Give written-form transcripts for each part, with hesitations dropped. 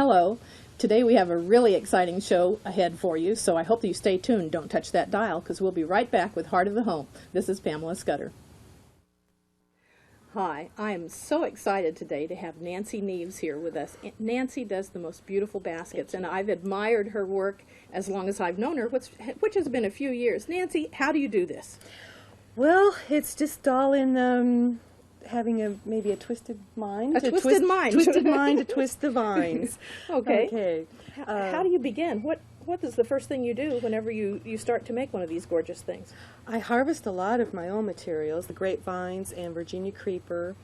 Hello. Today we have a really exciting show ahead for you, so I hope that you stay tuned. Don't touch that dial, because we'll be right back with Heart of the Home. This is Pamela Scudder. Hi, I am so excited today to have Nancy Neves here with us. Nancy does the most beautiful baskets, and I've admired her work as long as I've known her, which has been a few years. Nancy, how do you do this? Well, it's just all in having maybe a twisted mind. Twisted mind. Twisted mind to twist the vines. Okay. Okay. How do you begin? What is the first thing you do whenever you start to make one of these gorgeous things? I harvest a lot of my own materials, the grapevines and Virginia creeper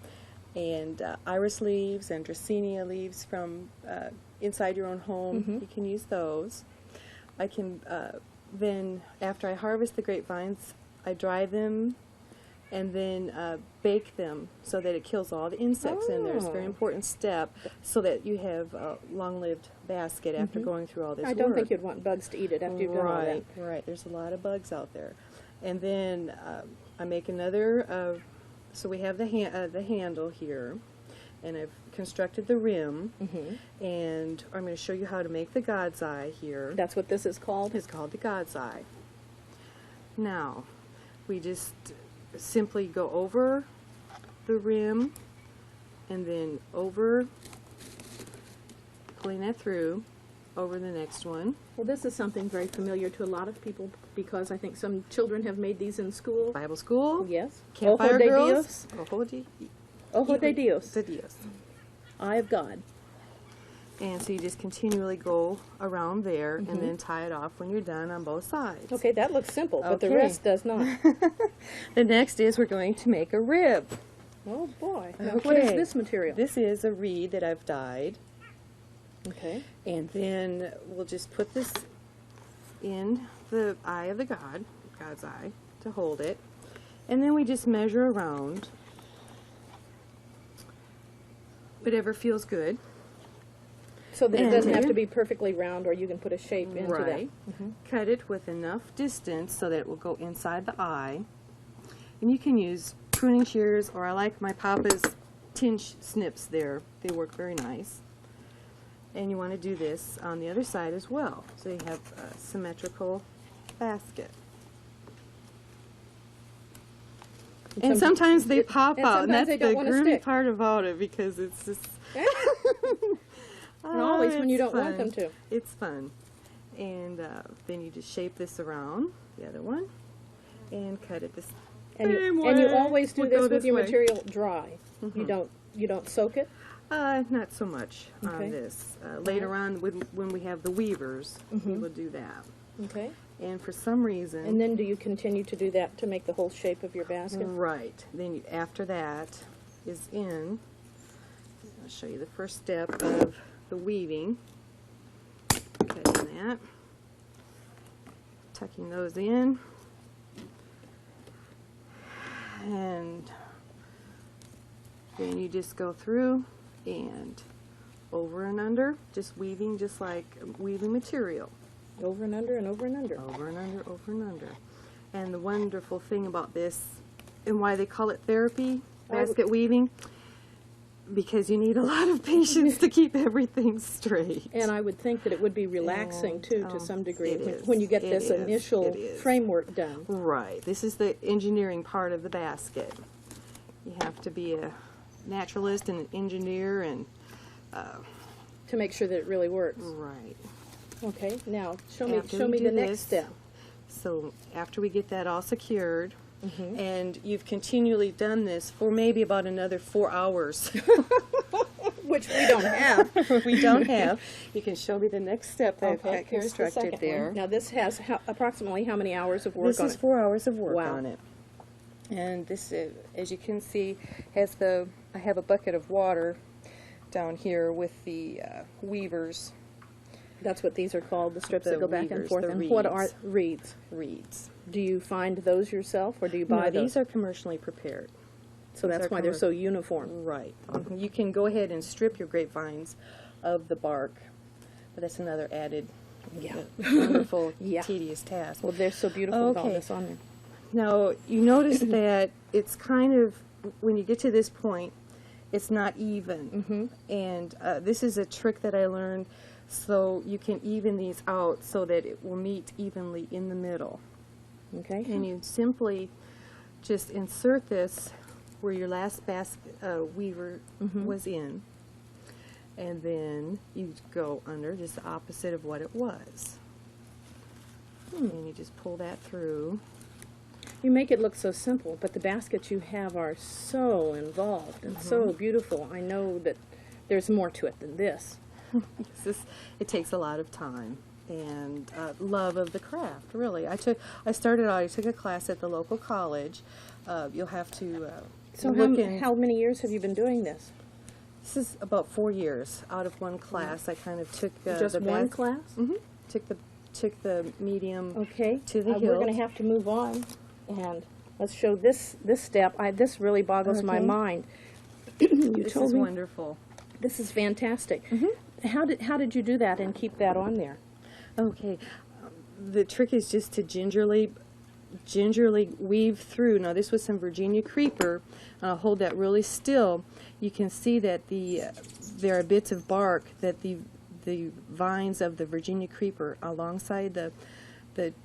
and iris leaves and dracaena leaves from inside your own home. Mm-hmm. You can use those. I can then, after I harvest the grapevines, I dry them and then bake them so that it kills all the insects in there. It's a very important step so that you have a long-lived basket after going through all this work. I don't think you'd want bugs to eat it after you've done all that. Right. There's a lot of bugs out there. And then I make another, so we have the handle here, and I've constructed the rim, and I'm going to show you how to make the God's Eye here. That's what this is called? It's called the God's Eye. Now, we just simply go over the rim and then over, pulling that through, over the next one. Well, this is something very familiar to a lot of people because I think some children have made these in school. Bible school. Yes. Campfire Ojo de girls. Dios. Ojo de Dios. De Dios. Eye of God. And so you just continually go around there and then tie it off when you're done on both sides. Okay, that looks simple, but the rest does not. The next is we're going to make a rib. Oh boy. Now, what is this material? This is a reed that I've dyed. Okay. And then we'll just put this in the eye of the God's eye, to hold it. And then we just measure around whatever feels good. So that it doesn't have to be perfectly round, or you can put a shape into Right. that. Cut it with enough distance so that it will go inside the eye. And you can use pruning shears, or I like my Papa's tin snips there. They work very nice. And you want to do this on the other side as well, so you have a symmetrical basket. And sometimes they pop out, and that's the groovy part about it, because it's just... And always when you don't want them to. It's fun. And then you just shape this around, the other one, and cut it this and you always do this with your material dry. You don't soak it? Not so much on this. Later on, when we have the weavers, we will do that. Okay. And for some reason... And then do you continue to do that to make the whole shape of your basket? Right. Then after that is in, I'll show you the first step of the weaving. Cutting that. Tucking those in. And then you just go through and over and under, just weaving just like weaving material. Over and under and over and under. Over and under, over and under. And the wonderful thing about this, and why they call it therapy, basket weaving, because you need a lot of patience to keep everything straight. And I would think that it would be relaxing, too, to some degree, it when you get this is. initial framework done. Right. This is the engineering part of the basket. You have to be a naturalist and an engineer and... to make sure that it really works. Right. Okay, now show me the next step. So after we get that all secured, and you've continually done this for maybe about another 4 hours. Which we don't have. We don't have. You can show me the next step that I've got here's the constructed second there. one. Now this has approximately how many hours of work on it? This is 4 hours of work Wow. on it. And this, as you can see, has I have a bucket of water down here with the weavers. That's what these are called, the strips The that go back and weavers, forth. the And what are reeds. reeds? Reeds. Do you find those yourself, or do you buy No, those? these are commercially prepared. So that's why they're so uniform. Right. You can go ahead and strip your grapevines of the bark, but that's another added wonderful, tedious task. Well, they're so beautiful with all this on there. Now, you notice that it's kind of, when you get to this point, it's not even. And this is a trick that I learned, so you can even these out so that it will meet evenly in the middle. Okay. And you simply just insert this where your last basket weaver was in, and then you go under just the opposite of what it was. And you just pull that through. You make it look so simple, but the baskets you have are so involved and so beautiful. I know that there's more to it than this. It takes a lot of time and love of the craft, really. I took a class at the local college. You'll have to So how many years have you been doing this? This is about 4 years out of one class. I kind of took Just one class? Took the medium Okay. to the hilt. We're going to have to move on, and let's show this step. This really boggles my mind. This is wonderful. This is fantastic. How did you do that and keep that on there? Okay, the trick is just to gingerly weave through. Now this was some Virginia creeper. Hold that really still. You can see that there are bits of bark that the vines of the Virginia creeper alongside the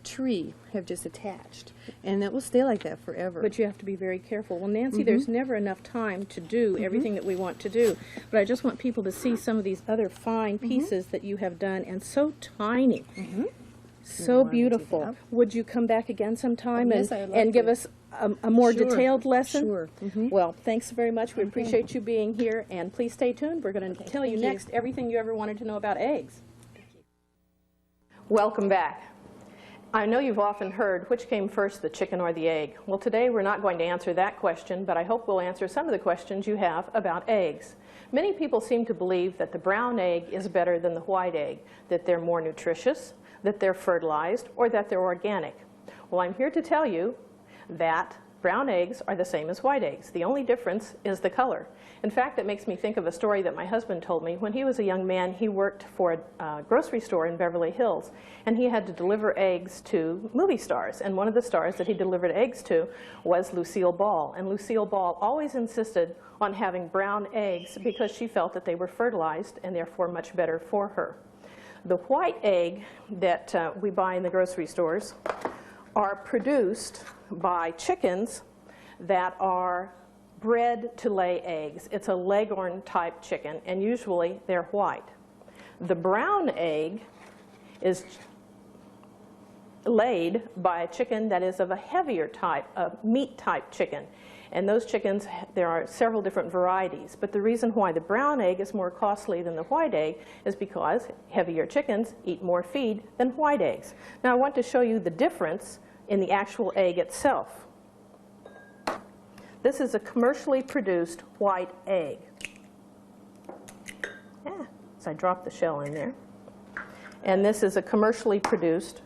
tree have just attached, and it will stay like that forever. But you have to be very careful. Well, Nancy, there's never enough time to do everything that we want to do, but I just want people to see some of these other fine pieces that you have done, and so tiny. So beautiful. Would you come back again sometime and give us a more detailed lesson? Sure. Well, thanks very much. We appreciate you being here, and please stay tuned. We're going to tell you next everything you ever wanted to know about eggs. Welcome back. I know you've often heard which came first, the chicken or the egg. Well, today we're not going to answer that question, but I hope we'll answer some of the questions you have about eggs. Many people seem to believe that the brown egg is better than the white egg, that they're more nutritious, that they're fertilized, or that they're organic. Well, I'm here to tell you that brown eggs are the same as white eggs. The only difference is the color. In fact, it makes me think of a story that my husband told me. When he was a young man, he worked for a grocery store in Beverly Hills, and he had to deliver eggs to movie stars. And one of the stars that he delivered eggs to was Lucille Ball. And Lucille Ball always insisted on having brown eggs because she felt that they were fertilized and therefore much better for her. The white egg that we buy in the grocery stores are produced by chickens that are bred to lay eggs. It's a Leghorn type chicken, and usually they're white. The brown egg is laid by a chicken that is of a heavier type, a meat type chicken. And those chickens, there are several different varieties. But the reason why the brown egg is more costly than the white egg is because heavier chickens eat more feed than white eggs. Now I want to show you the difference in the actual egg itself. This is a commercially produced white egg. So I dropped the shell in there. And this is a commercially produced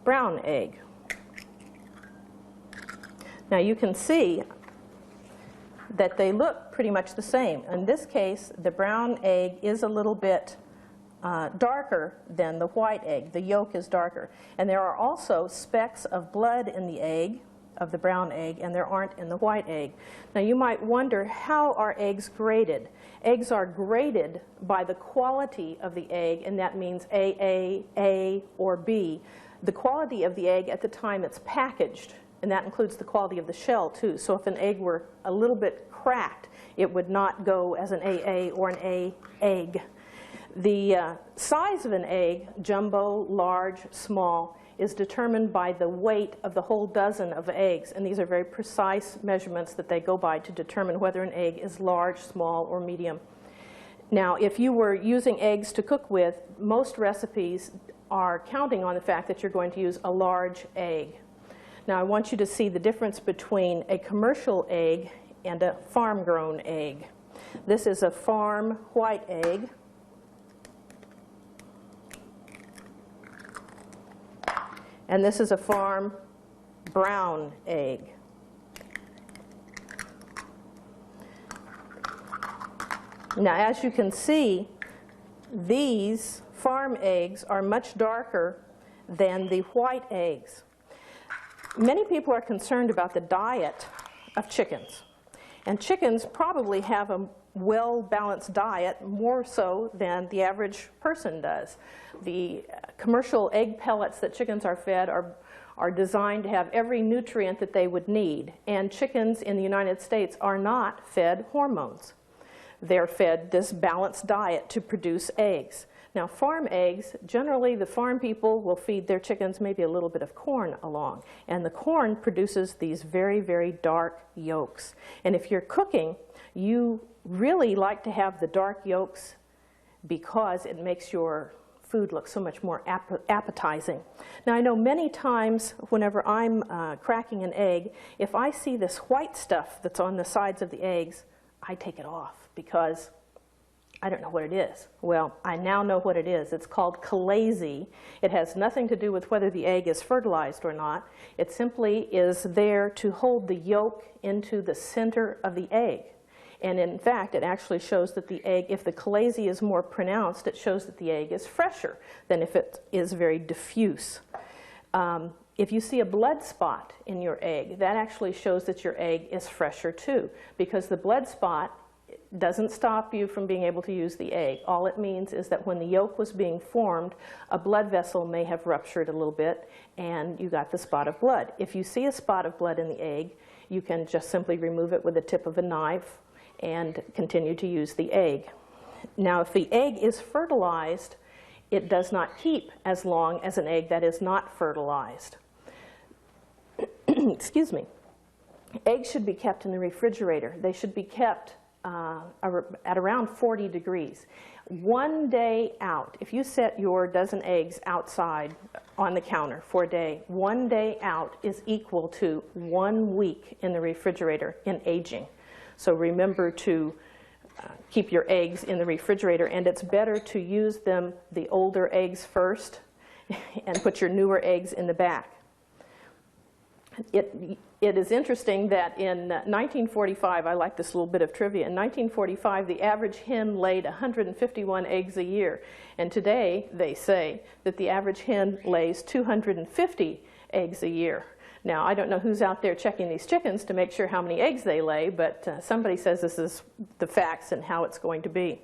brown egg. Now you can see that they look pretty much the same. In this case, the brown egg is a little bit darker than the white egg. The yolk is darker. And there are also specks of blood in the egg, of the brown egg, and there aren't in the white egg. Now you might wonder, how are eggs graded? Eggs are graded by the quality of the egg, and that means A, or B. The quality of the egg at the time it's packaged, and that includes the quality of the shell too. So if an egg were a little bit cracked, it would not go as an AA or an A egg. The size of an egg, jumbo, large, small, is determined by the weight of the whole dozen of eggs. And these are very precise measurements that they go by to determine whether an egg is large, small, or medium. Now, if you were using eggs to cook with, most recipes are counting on the fact that you're going to use a large egg. Now, I want you to see the difference between a commercial egg and a farm-grown egg. This is a farm white egg. And this is a farm brown egg. Now, as you can see, these farm eggs are much darker than the white eggs. Many people are concerned about the diet of chickens. And chickens probably have a well-balanced diet, more so than the average person does. The commercial egg pellets that chickens are fed are designed to have every nutrient that they would need. And chickens in the United States are not fed hormones. They're fed this balanced diet to produce eggs. Now, farm eggs, generally the farm people will feed their chickens maybe a little bit of corn along. And the corn produces these very, very dark yolks. And if you're cooking, you really like to have the dark yolks because it makes your food look so much more appetizing. Now, I know many times whenever I'm cracking an egg, if I see this white stuff that's on the sides of the eggs, I take it off because I don't know what it is. Well, I now know what it is. It's called chalazi. It has nothing to do with whether the egg is fertilized or not. It simply is there to hold the yolk into the center of the egg. And in fact, it actually shows that the egg, if the chalazi is more pronounced, it shows that the egg is fresher than if it is very diffuse. If you see a blood spot in your egg, that actually shows that your egg is fresher too, because the blood spot doesn't stop you from being able to use the egg. All it means is that when the yolk was being formed, a blood vessel may have ruptured a little bit and you got the spot of blood. If you see a spot of blood in the egg, you can just simply remove it with the tip of a knife and continue to use the egg. Now, if the egg is fertilized, it does not keep as long as an egg that is not fertilized. Excuse me. Eggs should be kept in the refrigerator. They should be kept at around 40 degrees. 1 day out, if you set your dozen eggs outside on the counter for a day, 1 day out is equal to 1 week in the refrigerator in aging. So remember to keep your eggs in the refrigerator, and it's better to use them, the older eggs first, and put your newer eggs in the back. It is interesting that in 1945, I like this little bit of trivia, in 1945 the average hen laid 151 eggs a year, and today they say that the average hen lays 250 eggs a year. Now, I don't know who's out there checking these chickens to make sure how many eggs they lay, but somebody says this is the facts and how it's going to be.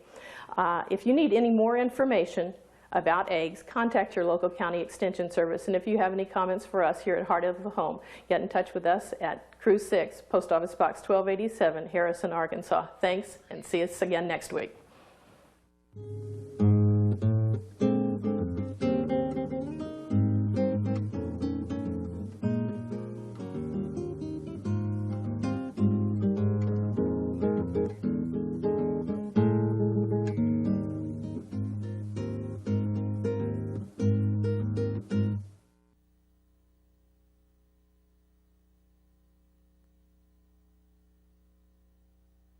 If you need any more information about eggs, contact your local county extension service. And if you have any comments for us here at Heart of the Home, get in touch with us at Crew 6, Post Office Box 1287, Harrison, Arkansas. Thanks, and see us again next week.